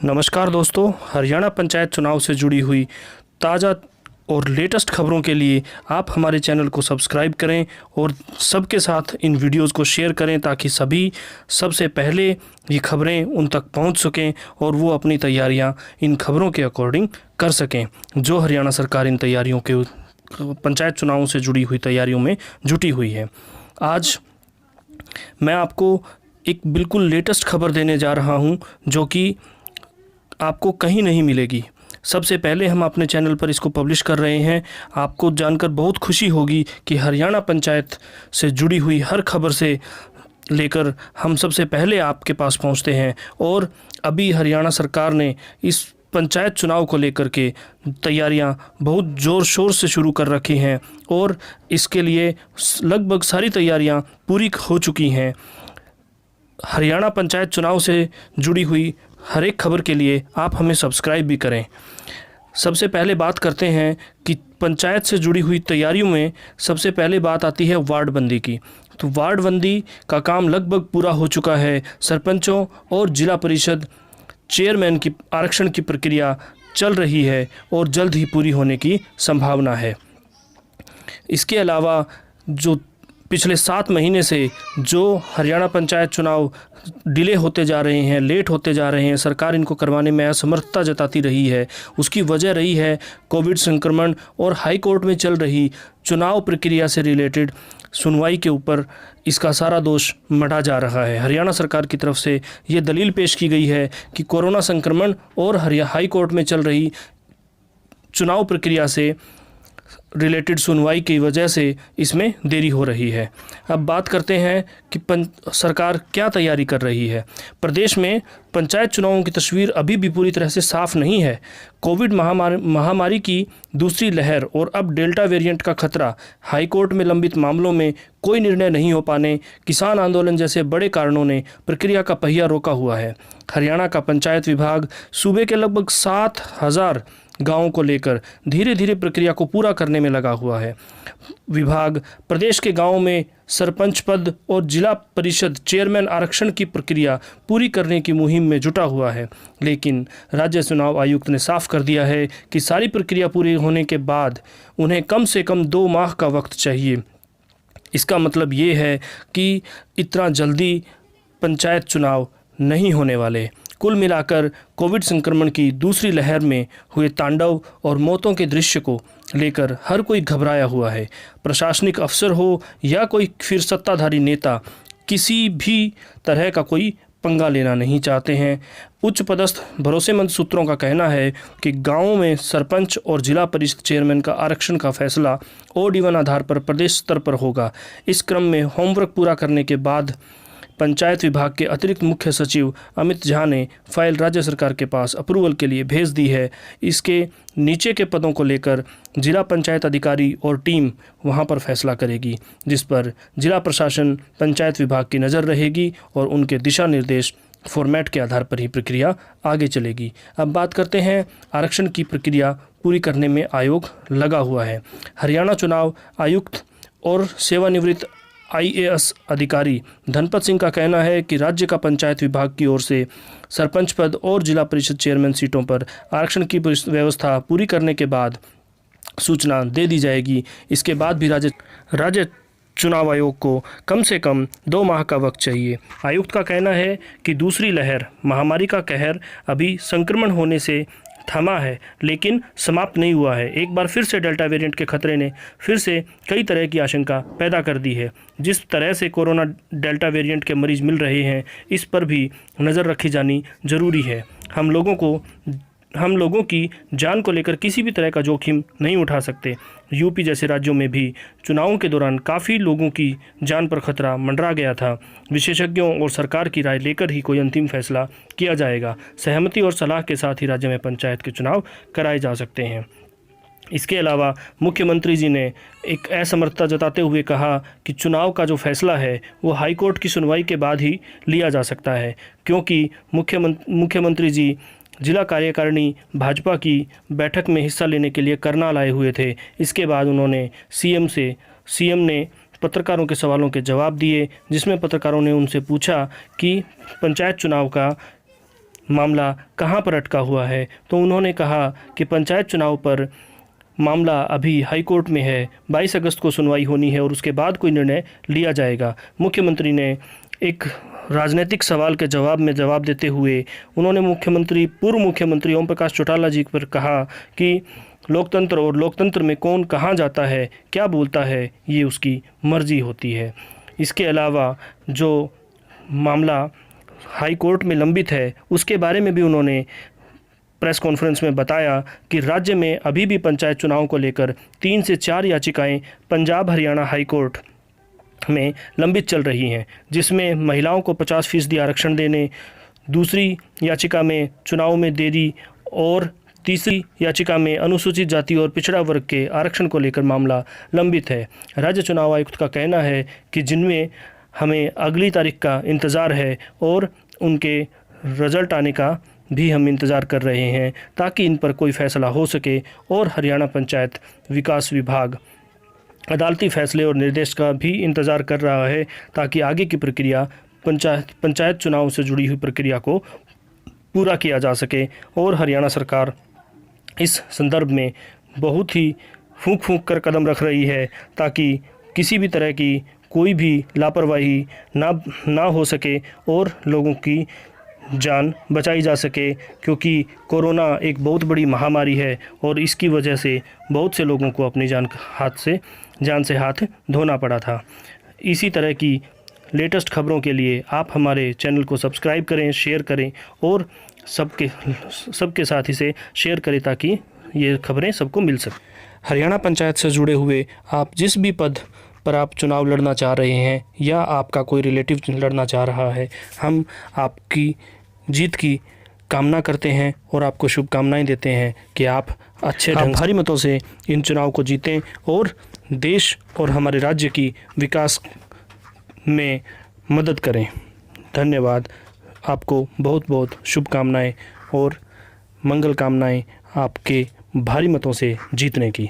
नमस्कार दोस्तों, हरियाणा पंचायत चुनाव से जुड़ी हुई ताज़ा और लेटेस्ट खबरों के लिए आप हमारे चैनल को सब्सक्राइब करें और सबके साथ इन वीडियोस को शेयर करें ताकि सभी सबसे पहले ये खबरें उन तक पहुंच सकें और वो अपनी तैयारियां इन खबरों के अकॉर्डिंग कर सकें जो हरियाणा सरकार इन तैयारियों के पंचायत चुनावों से जुड़ी हुई तैयारियों में जुटी हुई है। आज मैं आपको एक बिल्कुल लेटेस्ट खबर देने जा रहा हूं जो कि आपको कहीं नहीं मिलेगी। सबसे पहले हम अपने चैनल पर इसको पब्लिश कर रहे हैं। आपको जानकर बहुत खुशी होगी कि हरियाणा पंचायत से जुड़ी हुई हर खबर से लेकर हम सबसे पहले आपके पास पहुंचते हैं। और अभी हरियाणा सरकार ने इस पंचायत चुनाव को लेकर के तैयारियां बहुत ज़ोर शोर से शुरू कर रखी हैं और इसके लिए लगभग सारी तैयारियां पूरी हो चुकी हैं। हरियाणा पंचायत चुनाव से जुड़ी हुई हर एक खबर के लिए आप हमें सब्सक्राइब भी करें। सबसे पहले बात करते हैं कि पंचायत से जुड़ी हुई तैयारियों में सबसे पहले बात आती है वार्ड बंदी की। तो वार्ड बंदी का काम लगभग पूरा हो चुका है। सरपंचों और जिला परिषद चेयरमैन की आरक्षण की प्रक्रिया चल रही है और जल्द ही पूरी होने की संभावना है। इसके अलावा जो पिछले 7 महीने से जो हरियाणा पंचायत चुनाव डिले होते जा रहे हैं, लेट होते जा रहे हैं, सरकार इनको करवाने में असमर्थता जताती रही है, उसकी वजह रही है कोविड संक्रमण और हाई कोर्ट में चल रही चुनाव प्रक्रिया से रिलेटेड सुनवाई के ऊपर इसका सारा दोष मढ़ा जा रहा है। हरियाणा सरकार की तरफ से ये दलील पेश की गई है कि कोरोना संक्रमण और हाई कोर्ट में चल रही चुनाव प्रक्रिया से रिलेटेड सुनवाई की वजह से इसमें देरी हो रही है। अब बात करते हैं कि सरकार क्या तैयारी कर रही है। प्रदेश में पंचायत चुनावों की तस्वीर अभी भी पूरी तरह से साफ नहीं है। कोविड महामारी की दूसरी लहर और अब डेल्टा वेरिएंट का खतरा, हाईकोर्ट में लंबित मामलों में कोई निर्णय नहीं हो पाने, किसान आंदोलन जैसे बड़े कारणों ने प्रक्रिया का पहिया रोका हुआ है। हरियाणा का पंचायत विभाग सूबे के लगभग 7,000 गाँवों को लेकर धीरे धीरे प्रक्रिया को पूरा करने में लगा हुआ है। विभाग प्रदेश के गांवों में सरपंच पद और जिला परिषद चेयरमैन आरक्षण की प्रक्रिया पूरी करने की मुहिम में जुटा हुआ है, लेकिन राज्य चुनाव आयुक्त ने साफ कर दिया है कि सारी प्रक्रिया पूरी होने के बाद उन्हें कम से कम 2 माह का वक्त चाहिए। इसका मतलब ये है कि इतना जल्दी पंचायत चुनाव नहीं होने वाले। कुल मिलाकर कोविड संक्रमण की दूसरी लहर में हुए तांडव और मौतों के दृश्य को लेकर हर कोई घबराया हुआ है। प्रशासनिक अफसर हो या कोई फिर सत्ताधारी नेता, किसी भी तरह का कोई पंगा लेना नहीं चाहते हैं। उच्च पदस्थ भरोसेमंद सूत्रों का कहना है कि गांवों में सरपंच और जिला परिषद चेयरमैन का आरक्षण का फैसला ओड इवन आधार पर प्रदेश स्तर पर होगा। इस क्रम में होमवर्क पूरा करने के बाद पंचायत विभाग के अतिरिक्त मुख्य सचिव अमित झा ने फाइल राज्य सरकार के पास अप्रूवल के लिए भेज दी है। इसके नीचे के पदों को लेकर जिला पंचायत अधिकारी और टीम वहां पर फैसला करेगी, जिस पर जिला प्रशासन पंचायत विभाग की नज़र रहेगी और उनके दिशा निर्देश फॉर्मेट के आधार पर ही प्रक्रिया आगे चलेगी। अब बात करते हैं आरक्षण की प्रक्रिया पूरी करने में आयोग लगा हुआ है। हरियाणा चुनाव आयुक्त और सेवानिवृत्त IAS अधिकारी धनपत सिंह का कहना है कि राज्य का पंचायत विभाग की ओर से सरपंच पद और जिला परिषद चेयरमैन सीटों पर आरक्षण की व्यवस्था पूरी करने के बाद सूचना दे दी जाएगी। इसके बाद भी राज्य चुनाव आयोग को कम से कम 2 माह का वक्त चाहिए। आयुक्त का कहना है कि दूसरी लहर महामारी का कहर अभी संक्रमण होने से थमा है, लेकिन समाप्त नहीं हुआ है। एक बार फिर से डेल्टा वेरिएंट के खतरे ने फिर से कई तरह की आशंका पैदा कर दी है। जिस तरह से कोरोना डेल्टा वेरिएंट के मरीज मिल रहे हैं, इस पर भी नज़र रखी जानी जरूरी है। हम लोगों की जान को लेकर किसी भी तरह का जोखिम नहीं उठा सकते। यूपी जैसे राज्यों में भी चुनावों के दौरान काफ़ी लोगों की जान पर खतरा मंडरा गया था। विशेषज्ञों और सरकार की राय लेकर ही कोई अंतिम फैसला किया जाएगा। सहमति और सलाह के साथ ही राज्य में पंचायत के चुनाव कराए जा सकते हैं। इसके अलावा मुख्यमंत्री जी ने एक असमर्थता जताते हुए कहा कि चुनाव का जो फैसला है वो हाईकोर्ट की सुनवाई के बाद ही लिया जा सकता है, क्योंकि मुख्यमंत्री जी जिला कार्यकारिणी भाजपा की बैठक में हिस्सा लेने के लिए करनाल आए हुए थे। इसके बाद उन्होंने सीएम ने पत्रकारों के सवालों के जवाब दिए, जिसमें पत्रकारों ने उनसे पूछा कि पंचायत चुनाव का मामला कहां पर अटका हुआ है, तो उन्होंने कहा कि पंचायत चुनाव पर मामला अभी हाई कोर्ट में है, 22 अगस्त को सुनवाई होनी है और उसके बाद कोई निर्णय लिया जाएगा। मुख्यमंत्री ने एक राजनीतिक सवाल के जवाब में जवाब देते हुए उन्होंने पूर्व मुख्यमंत्री ओम प्रकाश चौटाला जी पर कहा कि लोकतंत्र और लोकतंत्र में कौन कहाँ जाता है, क्या बोलता है, ये उसकी मर्जी होती है। इसके अलावा जो मामला हाई कोर्ट में लंबित है उसके बारे में भी उन्होंने प्रेस कॉन्फ्रेंस में बताया कि राज्य में अभी भी पंचायत चुनाव को लेकर 3 से 4 याचिकाएं पंजाब हरियाणा हाई कोर्ट में लंबित चल रही हैं, जिसमें महिलाओं को 50% आरक्षण देने, दूसरी याचिका में चुनाव में देरी और तीसरी याचिका में अनुसूचित जाति और पिछड़ा वर्ग के आरक्षण को लेकर मामला लंबित है। राज्य चुनाव आयुक्त का कहना है कि जिनमें हमें अगली तारीख का इंतज़ार है और उनके रिज़ल्ट आने का भी हम इंतज़ार कर रहे हैं ताकि इन पर कोई फ़ैसला हो सके और हरियाणा पंचायत विकास विभाग अदालती फ़ैसले और निर्देश का भी इंतज़ार कर रहा है ताकि आगे की प्रक्रिया पंचायत चुनाव से जुड़ी हुई प्रक्रिया को पूरा किया जा सके। और हरियाणा सरकार इस संदर्भ में बहुत ही फूंक कर कदम रख रही है ताकि किसी भी तरह की कोई भी लापरवाही ना हो सके और लोगों की जान बचाई जा सके, क्योंकि कोरोना एक बहुत बड़ी महामारी है और इसकी वजह से बहुत से लोगों को अपनी जान से हाथ धोना पड़ा था। इसी तरह की लेटेस्ट खबरों के लिए आप हमारे चैनल को सब्सक्राइब करें, शेयर करें और सबके साथ इसे शेयर करें ताकि ये खबरें सबको मिल सकें। हरियाणा पंचायत से जुड़े हुए आप जिस भी पद पर आप चुनाव लड़ना चाह रहे हैं या आपका कोई रिलेटिव लड़ना चाह रहा है, हम आपकी जीत की कामना करते हैं और आपको शुभकामनाएं देते हैं कि आप अच्छे भारी मतों से इन चुनाव को जीतें और देश और हमारे राज्य की विकास में मदद करें। धन्यवाद। आपको बहुत बहुत शुभकामनाएं और मंगल कामनाएं आपके भारी मतों से जीतने की।